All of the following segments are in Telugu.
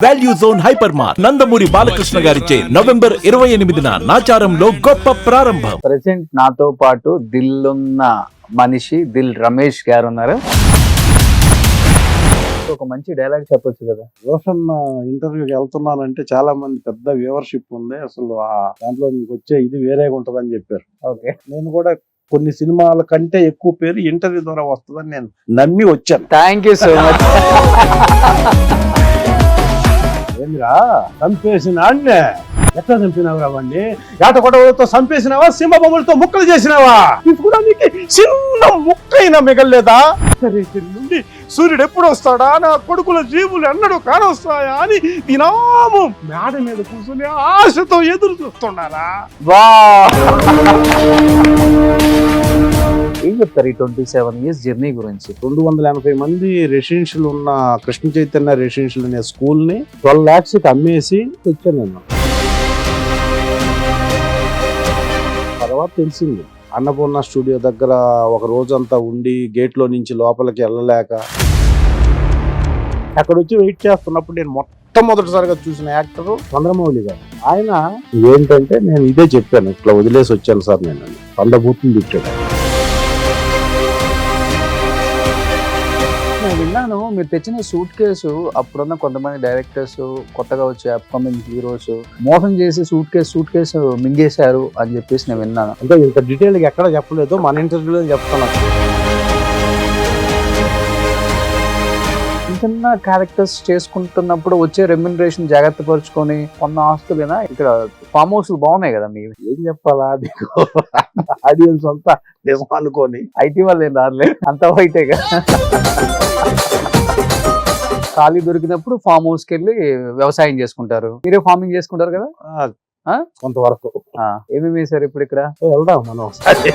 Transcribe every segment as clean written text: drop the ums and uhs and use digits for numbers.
Value Zone Hyper Mart Nandamuri Balakrishna గారిచే నవంబర్ 28న నాచారంలో గొప్ప ప్రారంభం. ప్రెసెంట్ నాతో పాటు దిల్లున్న మనిషి దిల్ రమేష్ గారు ఉన్నారు. ఒక మంచి డైలాగ్ చెప్పొచ్చు కదా. రోషన్ ఇంటర్వ్యూకి వెళ్తున్నానంటే చాలా మంది పెద్ద వ్యూవర్షిప్ ఉంది, అసలు ఆ దాంట్లో నీకు వచ్చే ఇది వేరేగా ఉంటదని చెప్పారు. ఓకే, నేను కూడా కొన్ని సినిమాల కంటే ఎక్కువ పేరు ఇంటర్వ్యూ ద్వారా వస్తుందని నేను నమ్మి వచ్చాను. Thank you so much. ఏందిరా చంపేసిన అన్నే ఎట్లా చంపినావురా వాడిని? ఏట కొడవలతో చంపేసినావా, సింహ బొమ్మలతో ముక్కలు చేసినావా? తీసుకోవడానికి చిన్న ముక్కైనా మిగల్లేదా? నుండి సూర్యుడు ఎప్పుడు వస్తాడా, నా కొడుకుల జీవులు ఎన్నడూ కానొస్తాయా అని దినాము మేడ మీద కూర్చొని ఆశతో ఎదురు చూస్తున్నారా? వా, ఏం చెప్తారు ఈ 27 years జర్నీ గురించి? 280 మంది రెసిడెన్షియల్ ఉన్న కృష్ణ చైతన్య రెసిడెన్షియల్ అనే స్కూల్ ని 12 lakhs కి అమ్మేసి వచ్చాను నేను. తర్వాత తెలిసింది అన్నపూర్ణ స్టూడియో దగ్గర ఒక రోజంతా ఉండి గేట్లో నుంచి లోపలికి వెళ్ళలేక అక్కడ వచ్చి వెయిట్ చేస్తున్నప్పుడు నేను మొట్టమొదటిసారిగా చూసిన యాక్టర్ చంద్రమౌళి గారు. ఆయన ఏంటంటే నేను ఇదే చెప్పాను, ఇట్లా వదిలేసి వచ్చాను సార్ నేను, పండబూతులు తిట్టాడు. నేను విన్నాను మీరు తెచ్చిన సూట్ కేసు అప్పుడున్న కొంతమంది డైరెక్టర్స్, కొత్తగా వచ్చే అప్కమింగ్ హీరోస్ మోసం చేసి సూట్ కేసు మింగేశారు అని చెప్పేసి నేను విన్నాను. అంటే ఇంత డీటెయిల్గా ఎక్కడ చెప్పలేదు, మన ఇంటర్వ్యూలో చెప్తున్నాను. చిన్న క్యారెక్టర్స్ చేసుకుంటున్నప్పుడు వచ్చే రెమ్యునరేషన్ జాగ్రత్త పరుచుకొని కొన్న ఆస్తులేనా? ఇక్కడ ఫామ్ హౌస్ బాగున్నాయి కదా మీరు. ఏం చెప్పాలా, ఆడియన్స్ అంతా నిజం అనుకోని ఐటీ వాళ్ళు ఏం రాలే, అంత బయటేగా. ఖాళీ దొరికినప్పుడు ఫామ్ హౌస్ కి వెళ్ళి వ్యవసాయం చేసుకుంటారు. మీరే ఫార్మింగ్ చేసుకుంటారు కదా కొంతవరకు. ఏమేమి వేశారు ఇప్పుడు ఇక్కడ? వెళ్దాం మనం ఒకసారి.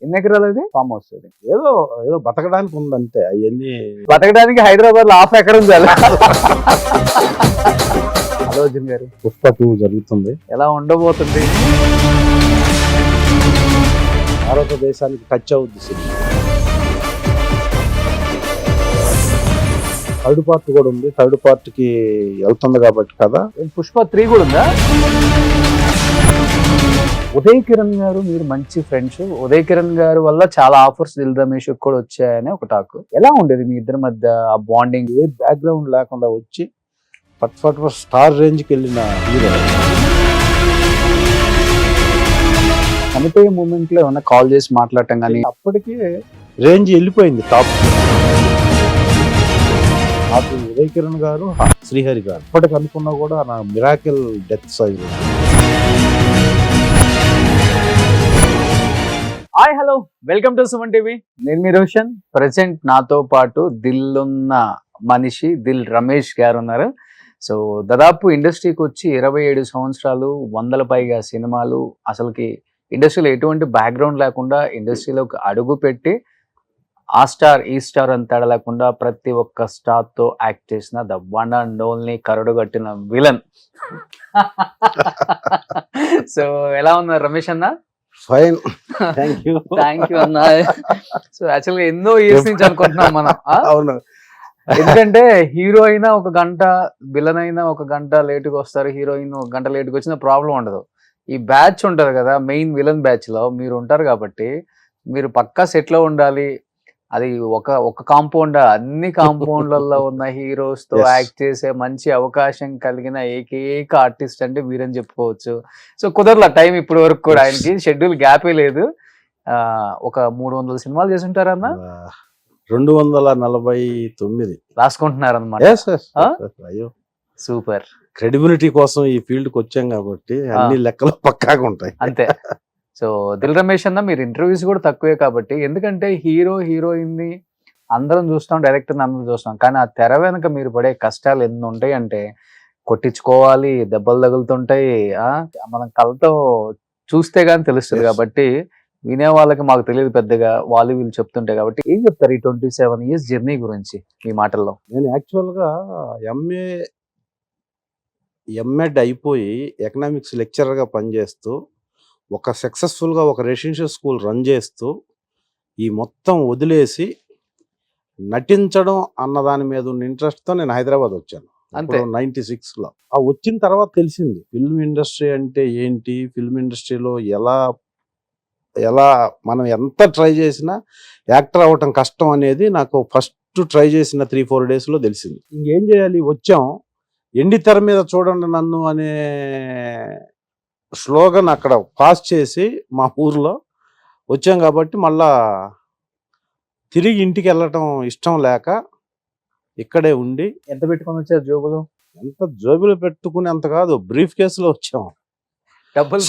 ఎన్ని ఎకరాలు అది ఫామ్ హౌస్? అది ఏదో ఏదో బతకడానికి ఉందంటే అవన్నీ బతకడానికి హైదరాబాద్ లో 1/2 ఎకరం చాలు. హలో అర్జున్ గారు, పుష్ప 2 జరుగుతుంది. ఎలా ఉండబోతుంది? భారతదేశానికి టచ్ అవుద్ది సినిమా. థర్డ్ పార్ట్ కూడా ఉంది, థర్డ్ పార్ట్ కి వెళ్తుంది కాబట్టి కదా. పుష్ప 3 కూడా ఉందా? ఉదయ్ కిరణ్ గారు మీరు మంచి ఫ్రెండ్స్. ఉదయ్ కిరణ్ గారు వల్ల చాలా ఆఫర్స్ దిల్ రమేష్ కూడా వచ్చాయని ఒక టాక్. ఎలా ఉండేది మీ ఇద్దరి మధ్య ఆ బాండింగ్? ఏ బ్యాక్గ్రౌండ్ లేకుండా వచ్చి ఫట్ స్టార్ రేంజ్ కి వెళ్ళిన హీరో. చనిపోయే మూమెంట్ లో ఏమన్నా కాల్ చేసి మాట్లాడటం కానీ? అప్పటికి రేంజ్ వెళ్ళిపోయింది టాప్. నాకు ఉదయ్ కిరణ్ గారు, శ్రీహరి గారు ఇప్పటికి అనుకున్నా కూడా నా miracle death size. Hi, hello, welcome to Suman TV. నేను మీ రోషన్. ప్రెసెంట్ నాతో పాటు దిల్లున్న మనిషి దిల్ రమేష్ గారు ఉన్నారు. సో దాదాపు ఇండస్ట్రీకి వచ్చి 27 సంవత్సరాలు, 100 పైగా సినిమాలు, అసలుకి ఇండస్ట్రీలో ఎటువంటి బ్యాక్గ్రౌండ్ లేకుండా ఇండస్ట్రీలోకి అడుగు పెట్టి ఆ స్టార్ ఈ స్టార్ అని తేడా లేకుండా ప్రతి ఒక్క స్టార్ తో యాక్ట్ చేసిన ద వన్ అండ్ ఓన్లీ కరడు కట్టిన విలన్. సో ఎలా ఉన్నారు రమేష్ అన్న? Fine, thank you. Thank you అన్న. సో యాక్చువల్గా ఎన్నో ఇయర్స్ నుంచి అనుకుంటున్నాం మనం. అవును, ఎందుకంటే హీరో అయినా 1 గంట, విలన్ అయినా 1 గంట లేటుగా వస్తారు, హీరోయిన్ 1 గంట లేటుగా వచ్చిన ప్రాబ్లం ఉండదు. ఈ బ్యాచ్ ఉంటారు కదా, మెయిన్ విలన్ బ్యాచ్ లో మీరు ఉంటారు కాబట్టి మీరు పక్కా సెట్ లో ఉండాలి. అది ఒక కాంపౌండ్, అన్ని కాంపౌండ్లలో ఉన్న హీరోస్ తో యాక్ట్ చేసే మంచి అవకాశం కలిగిన ఏకైక ఆర్టిస్ట్ అంటే వీరని చెప్పుకోవచ్చు. సో కుదరలా టైం ఇప్పటి వరకు కూడా, ఆయనకి షెడ్యూల్ గ్యాపే లేదు. ఒక 300 సినిమాలు చేసి ఉంటారన్నా? 249 రాసుకుంటున్నారన్నమాట. అయ్యో సూపర్. క్రెడిబిలిటీ కోసం ఈ ఫీల్డ్ కి వచ్చాం కాబట్టి అన్ని లెక్కలు పక్కాగా ఉంటాయి. అంతే. సో దిల్ రమేష్ అన్న, మీరు ఇంటర్వ్యూస్ కూడా తక్కువే కాబట్టి, ఎందుకంటే హీరో హీరోయిన్ ని అందరం చూస్తాం, డైరెక్టర్ అందరం చూస్తాం, కానీ ఆ తెర వెనక మీరు పడే కష్టాలు ఎన్ని ఉంటాయి అంటే, కొట్టించుకోవాలి, దెబ్బలు తగులుతుంటాయి, మనం కళ్ళతో చూస్తే గానీ తెలుస్తుంది. కాబట్టి వినే వాళ్ళకి మాకు తెలియదు పెద్దగా, వాళ్ళు వీళ్ళు చెప్తుంటాయి. కాబట్టి ఏం చెప్తారు ఈ 27 years జర్నీ గురించి మీ మాటల్లో? నేను యాక్చువల్గా ఎంఎడ్ అయిపోయి ఎకనామిక్స్ లెక్చరర్గా పనిచేస్తూ ఒక సక్సెస్ఫుల్గా ఒక రెసిడెన్షియల్ స్కూల్ రన్ చేస్తూ ఈ మొత్తం వదిలేసి నటించడం అన్న దాని మీద ఉన్న ఇంట్రెస్ట్తో నేను హైదరాబాద్ వచ్చాను. అంతే. 96లో ఆ వచ్చిన తర్వాత తెలిసింది ఫిల్మ్ ఇండస్ట్రీ అంటే ఏంటి, ఫిల్మ్ ఇండస్ట్రీలో ఎలా ఎలా మనం ఎంత ట్రై చేసినా యాక్టర్ అవ్వటం కష్టం అనేది నాకు ఫస్ట్ ట్రై చేసిన 3-4 డేస్లో తెలిసింది. ఇంకేం చేయాలి, వచ్చాం, ఎండి తెర మీద చూడండి నన్ను అనే స్లోగన్ అక్కడ పాస్ చేసి మా ఊర్లో వచ్చాం కాబట్టి మళ్ళా తిరిగి ఇంటికి వెళ్ళటం ఇష్టం లేక ఇక్కడే ఉండి, ఎంత పెట్టుకొని వచ్చారు జోబులు? ఎంత జోబులు పెట్టుకుని అంత కాదు, బ్రీఫ్ కేసులో వచ్చాం. డబ్బులు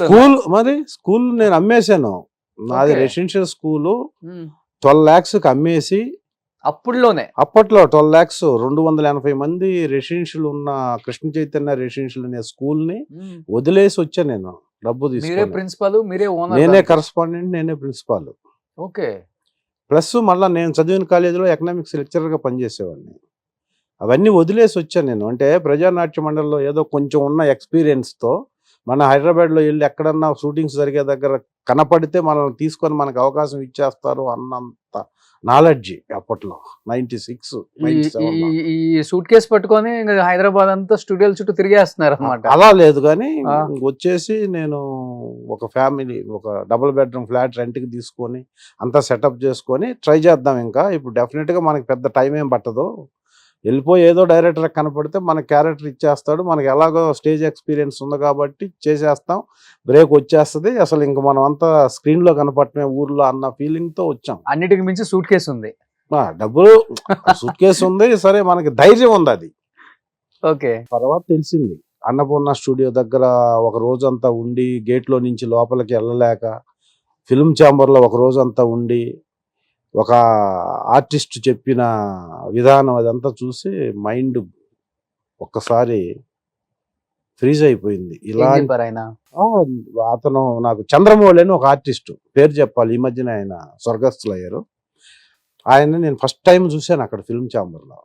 స్కూల్ నేను అమ్మేశాను. నాది Okay. రెసిడెన్షియల్ స్కూలు 12 lakhsకి అమ్మేసి, అప్పుడులోనే అప్పట్లో 12 lakhs 280 మంది రెసిడెన్షియల్ ఉన్న కృష్ణ చైతన్య రెసిడెన్షియల్ అనే స్కూల్ని వదిలేసి వచ్చా నేను డబ్బు మీరే తీసుకొని. ప్రిన్సిపల్, మీరే ఓనర్. నేనే కరస్పాండెంట్, నేనే ప్రిన్సిపాల్. ఓకే. ప్లస్ మళ్ళీ నేను చదివిన కాలేజీలో ఎకనామిక్స్ లెక్చరర్గా పనిచేసేవాడిని. అవన్నీ వదిలేసి వచ్చాను నేను. అంటే ప్రజానాట్య మండలిలో ఏదో కొంచెం ఉన్న ఎక్స్పీరియన్స్తో మన హైదరాబాద్లో వెళ్ళి ఎక్కడన్నా షూటింగ్స్ జరిగే దగ్గర కనపడితే మనల్ని తీసుకొని మనకు అవకాశం ఇచ్చేస్తారు అన్నంత నాలెడ్జి అప్పట్లో 96, 97లో. ఈ సూట్ కేసు పట్టుకొని ఇంకా హైదరాబాద్ అంతా స్టూడియోల చుట్టూ తిరిగేస్తున్నారు అనమాట. అలా లేదు కానీ ఆ. వచ్చేసి నేను ఒక ఫ్యామిలీ, ఒక డబుల్ బెడ్రూమ్ ఫ్లాట్ రెంట్కి తీసుకొని అంతా సెటప్ చేసుకొని ట్రై చేద్దాం. ఇంకా ఇప్పుడు డెఫినెట్గా మనకి పెద్ద టైం ఏం పట్టదు, వెళ్ళిపోయి ఏదో డైరెక్టర్ కనపడితే మన క్యారెక్టర్ ఇచ్చేస్తాడు, మనకి ఎలాగో స్టేజ్ ఎక్స్పీరియన్స్ ఉంది కాబట్టి చేసేస్తాం, బ్రేక్ వచ్చేస్తుంది, అసలు ఇంక మనం అంతా స్క్రీన్లో కనపడటమే ఊర్లో అన్న ఫీలింగ్తో వచ్చాం. అన్నిటికి మించి సూట్ కేసు ఉంది. డబ్బులు సూట్ కేసు ఉంది, సరే మనకి ధైర్యం ఉంది. అది ఓకే. తర్వాత తెలిసింది, అన్నపూర్ణ స్టూడియో దగ్గర ఒక రోజంతా ఉండి గేట్లో నుంచి లోపలికి వెళ్ళలేక, ఫిల్మ్ ఛాంబర్లో ఒక రోజంతా ఉండి ఒక ఆర్టిస్ట్ చెప్పిన విధానం అదంతా చూసి మైండ్ ఒక్కసారి ఫ్రీజ్ అయిపోయింది. ఇలా ఆయన అతను నాకు చంద్రమౌళి అని ఒక ఆర్టిస్ట్, పేరు చెప్పాలి, ఈ మధ్యన ఆయన స్వర్గస్థులు అయ్యారు. ఆయన నేను ఫస్ట్ టైం చూశాను అక్కడ ఫిల్మ్ ఛాంబర్లో.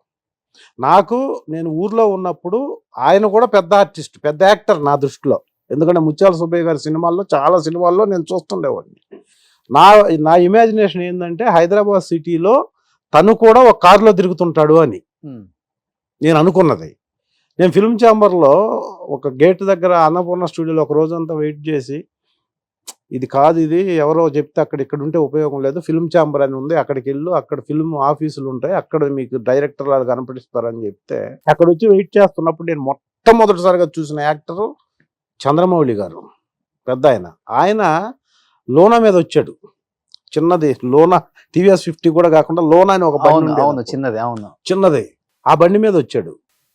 నేను ఊర్లో ఉన్నప్పుడు ఆయన కూడా పెద్ద ఆర్టిస్ట్, పెద్ద యాక్టర్ నా దృష్టిలో. ఎందుకంటే ముత్యాల సుబ్బయ్య గారి సినిమాల్లో, చాలా సినిమాల్లో నేను చూస్తుండేవాడిని. నా ఇమాజినేషన్ ఏంటంటే హైదరాబాద్ సిటీలో తను కూడా ఒక కారులో తిరుగుతుంటాడు అని నేను అనుకున్నది. నేను ఫిల్మ్ ఛాంబర్లో ఒక గేట్ దగ్గర అన్నపూర్ణ స్టూడియోలో ఒక రోజంతా వెయిట్ చేసి, ఇది కాదు, ఇది ఎవరో చెప్తే ఇక్కడ ఉంటే ఉపయోగం లేదు, ఫిల్మ్ ఛాంబర్ అని ఉంది, అక్కడికి వెళ్ళు, అక్కడ ఫిల్మ్ ఆఫీసులు ఉంటాయి, అక్కడ మీకు డైరెక్టర్ వాళ్ళు కనపడిస్తారని చెప్తే అక్కడ వచ్చి వెయిట్ చేస్తున్నప్పుడు నేను మొట్టమొదటిసారిగా చూసిన యాక్టరు చంద్రమౌళి గారు, పెద్ద ఆయన లోనా మీద వచ్చాడు. చిన్నది లోనా, టీవీఎస్ 50 కూడా కాకుండా లోనా అని ఒక బండి చిన్నది, ఆ బండి మీద వచ్చాడు.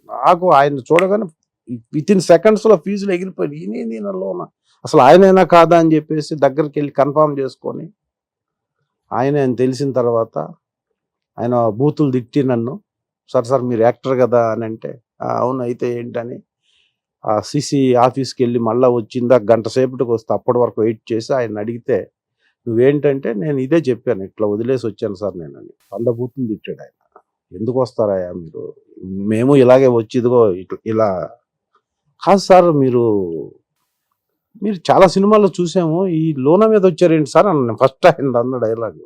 నాకు ఆయన చూడగానే విత్ ఇన్ సెకండ్స్లో ఫీజులు ఎగిరిపోయి, ఈయన లోనా, అసలు ఆయనైనా కాదా అని చెప్పేసి దగ్గరికి వెళ్ళి కన్ఫర్మ్ చేసుకొని, ఆయన తెలిసిన తర్వాత ఆయన బూతులు తిట్టి నన్ను, సార్ మీరు యాక్టర్ కదా అని అంటే, అవును అయితే ఏంటని ఆ సిసి ఆఫీస్కి వెళ్ళి మళ్ళీ వచ్చిందా గంట సేపటికి వస్తే అప్పటి వరకు వెయిట్ చేసి ఆయన అడిగితే, నువ్వేంటంటే నేను ఇదే చెప్పాను, ఇట్లా వదిలేసి వచ్చాను సార్ నేనని. 100 బూతులు తిట్టాడు ఆయన. ఎందుకు వస్తారాయా మీరు, మేము ఇలాగే వచ్చి ఇదిగో ఇలా కాదు సార్, మీరు చాలా సినిమాల్లో చూసాము, ఈ లోన మీద వచ్చారేంటి సార్ అన్న. ఫస్ట్ ఆయన అన్న డైలాగ్,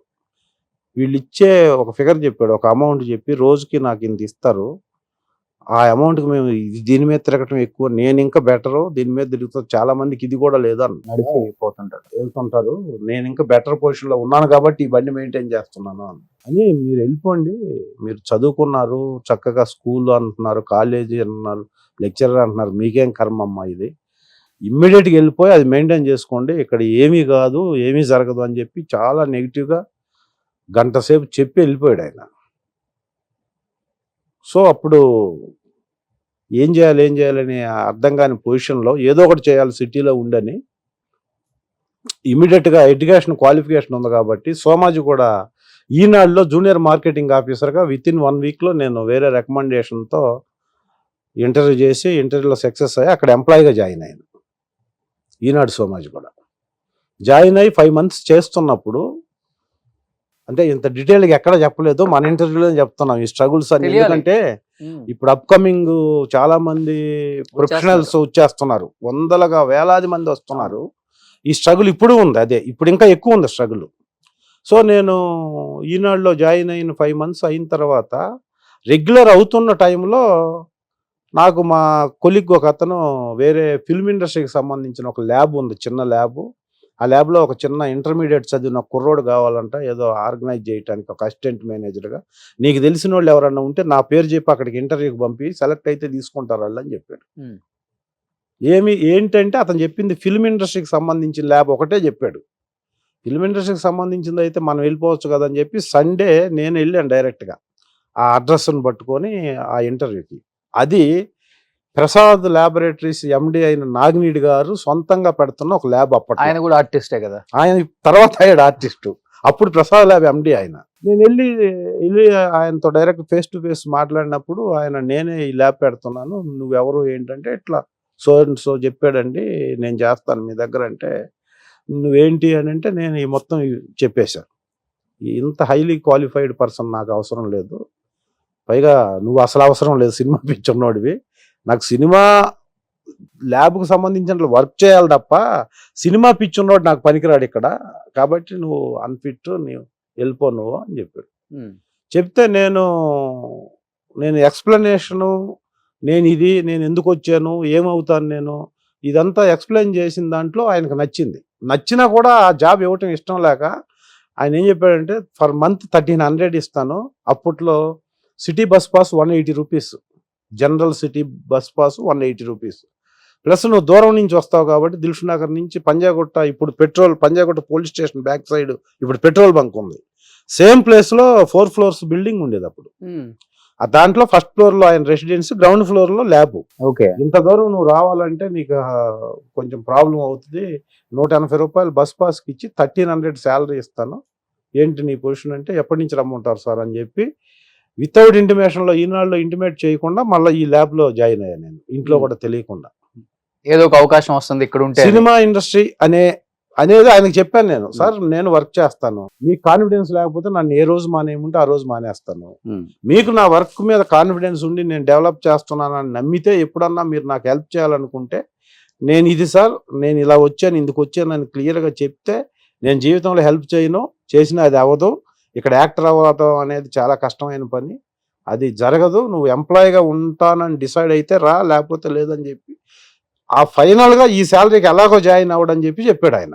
వీళ్ళు ఇచ్చే ఒక ఫిగర్ చెప్పాడు, ఒక అమౌంట్ చెప్పి రోజుకి నాకు ఇంత ఇస్తారు, ఆ అమౌంట్కి మేము దీని మీద తిరగటం ఎక్కువ, నేను ఇంకా బెటరు దీని మీద తిరుగుతుంది, చాలా మందికి ఇది కూడా లేదు అని వెళ్తుంటారు, నేను ఇంకా బెటర్ పొజిషన్లో ఉన్నాను కాబట్టి ఈ బండి మెయింటైన్ చేస్తున్నాను అని. మీరు వెళ్ళిపోండి, మీరు చదువుకున్నారు చక్కగా, స్కూల్ అంటున్నారు, కాలేజీ అంటున్నారు, లెక్చరర్ అంటున్నారు, మీకేం కర్మమ్మా ఇది, ఇమ్మీడియట్గా వెళ్ళిపోయి అది మెయింటైన్ చేసుకోండి, ఇక్కడ ఏమీ కాదు, ఏమీ జరగదు అని చెప్పి చాలా నెగిటివ్గా గంట సేపు చెప్పి వెళ్ళిపోయాడు ఆయన. సో అప్పుడు ఏం చేయాలని అర్థం కాని పొజిషన్లో ఏదో ఒకటి చేయాలి సిటీలో ఉండని, ఇమీడియట్గా ఎడ్యుకేషన్ క్వాలిఫికేషన్ ఉంది కాబట్టి సోమాజీ కూడా ఈనాడులో జూనియర్ మార్కెటింగ్ ఆఫీసర్గా విత్ ఇన్ 1 వీక్లో నేను వేరే రికమెండేషన్తో ఇంటర్వ్యూ చేసి ఇంటర్వ్యూలో సక్సెస్ అయ్యి అక్కడ ఎంప్లాయీగా జాయిన్ అయ్యాను. ఈనాడు సోమాజీ కూడా జాయిన్ అయ్యి 5 months చేస్తున్నప్పుడు, అంటే ఇంత డీటెయిల్గా ఎక్కడ చెప్పలేదు, మన ఇంటర్వ్యూలో చెప్తున్నాం ఈ స్ట్రగుల్స్ అని. ఎందుకంటే ఇప్పుడు అప్కమింగ్ చాలా మంది ప్రొఫెషనల్స్ వచ్చేస్తున్నారు, వేలాది మంది వస్తున్నారు. ఈ స్ట్రగుల్ ఇప్పుడు ఉంది, అదే ఇప్పుడు ఇంకా ఎక్కువ ఉంది స్ట్రగుల్. సో నేను ఈనాడులో జాయిన్ అయిన 5 months అయిన తర్వాత రెగ్యులర్ అవుతున్న టైంలో నాకు మా కొలిగ్ ఒక అతను వేరే ఫిల్మ్ ఇండస్ట్రీకి సంబంధించిన ఒక ల్యాబ్ ఉంది, చిన్న ల్యాబ్. ఆ ల్యాబ్లో ఒక చిన్న ఇంటర్మీడియట్ చదివిన కుర్రోడు కావాలంట ఏదో ఆర్గనైజ్ చేయడానికి, ఒక అసిస్టెంట్ మేనేజర్గా. నీకు తెలిసిన వాళ్ళు ఎవరన్నా ఉంటే నా పేరు చెప్పి అక్కడికి ఇంటర్వ్యూకి పంపి సెలెక్ట్ అయితే తీసుకుంటారు వాళ్ళు అని చెప్పాడు. ఏంటంటే అతను చెప్పింది ఫిల్మ్ ఇండస్ట్రీకి సంబంధించిన ల్యాబ్ ఒకటే చెప్పాడు. ఫిల్మ్ ఇండస్ట్రీకి సంబంధించింది అయితే మనం వెళ్ళిపోవచ్చు కదా అని చెప్పి సండే నేను వెళ్ళాను డైరెక్ట్గా ఆ అడ్రస్ను పట్టుకొని ఆ ఇంటర్వ్యూకి. అది ప్రసాద్ ల్యాబొరేటరీస్ ఎండి అయిన నాగినీడి గారు సొంతంగా పెడుతున్న ఒక ల్యాబ్. అప్పట్లో ఆయన కూడా ఆర్టిస్టే కదా. ఆయన తర్వాత అయ్యాడు ఆర్టిస్టు. అప్పుడు ప్రసాద్ ల్యాబ్ ఎండి ఆయన. నేను వెళ్ళి ఆయనతో డైరెక్ట్ ఫేస్ టు ఫేస్ మాట్లాడినప్పుడు ఆయన నేనే ఈ ల్యాబ్ పెడుతున్నాను, నువ్వెవరు ఏంటంటే ఇట్లా సో చెప్పాడండి, నేను చేస్తాను మీ దగ్గర అంటే. నువ్వేంటి అని అంటే నేను ఈ మొత్తం చెప్పేశాను. ఇంత హైలీ క్వాలిఫైడ్ పర్సన్ నాకు అవసరం లేదు, పైగా నువ్వు అసలు అవసరం లేదు, సినిమా పిచ్చున్నోడివి, నాకు సినిమా ల్యాబ్కు సంబంధించిన వర్క్ చేయాలి తప్ప సినిమా పిచ్చున్నోడు నాకు పనికిరాడు ఇక్కడ, కాబట్టి నువ్వు అన్ఫిట్, నువ్వు వెళ్ళిపో నువ్వు అని చెప్పాడు. చెప్తే నేను ఎక్స్ప్లెనేషను, నేను ఎందుకు వచ్చాను, ఏమవుతాను నేను, ఇదంతా ఎక్స్ప్లెయిన్ చేసిన దాంట్లో ఆయనకు నచ్చినా కూడా ఆ జాబ్ ఇవ్వటం ఇష్టం లేక ఆయన ఏం చెప్పాడంటే ఫర్ మంత్ 1300 ఇస్తాను, అప్పట్లో city bus pass 180 rupees, general city bus pass 180 rupees, plus నువ్వు దూరం నుంచి వస్తావు కాబట్టి దిల్షునగర్ నుంచి పంజాగుట్ట, ఇప్పుడు Panjagutta police station back side ఇప్పుడు పెట్రోల్ బంక్ ఉంది, సేమ్ ప్లేస్లో 4 floors బిల్డింగ్ ఉండేది అప్పుడు. ఆ దాంట్లో ఫస్ట్ ఫ్లోర్లో ఆయన రెసిడెన్సీ, గ్రౌండ్ ఫ్లోర్లో ల్యాబ్. ఓకే, ఇంత దూరం నువ్వు రావాలంటే నీకు కొంచెం ప్రాబ్లం అవుతుంది, 180 రూపాయలు బస్ పాస్కి ఇచ్చి 1300 శాలరీ ఇస్తాను, ఏంటి నీ పొజిషన్ అంటే ఎప్పటి నుంచి రమ్మంటారు సార్ అని చెప్పి వితౌట్ ఇంటిమేషన్లో ఈనాడులో ఇంటిమేట్ చేయకుండా మళ్ళీ ఈ ల్యాబ్లో జాయిన్ అయ్యాను నేను, ఇంట్లో కూడా తెలియకుండా. ఏదో ఒక అవకాశం వస్తుంది ఇక్కడ ఉంటే. సినిమా ఇండస్ట్రీ అనేది ఆయనకు చెప్పాను నేను, సార్ నేను వర్క్ చేస్తాను, మీకు కాన్ఫిడెన్స్ లేకపోతే నన్ను ఏ రోజు మానేయమంటే ఆ రోజు మానేస్తాను, మీకు నా వర్క్ మీద కాన్ఫిడెన్స్ ఉండి నేను డెవలప్ చేస్తున్నానని నమ్మితే ఎప్పుడన్నా మీరు నాకు హెల్ప్ చేయాలనుకుంటే నేను ఇది సార్, నేను ఇలా వచ్చాను, ఇందుకు వచ్చానని క్లియర్గా చెప్తే నేను జీవితంలో హెల్ప్ చేయను, చేసినా అది అవ్వదు, ఇక్కడ యాక్టర్ అవ్వడం అనేది చాలా కష్టమైన పని, అది జరగదు, నువ్వు ఎంప్లాయీగా ఉంటానని డిసైడ్ అయితే రా, లేకపోతే లేదని చెప్పి ఆ ఫైనల్గా ఈ శాలరీకి ఎలాగో జాయిన్ అవ్వడని చెప్పి చెప్పాడు ఆయన.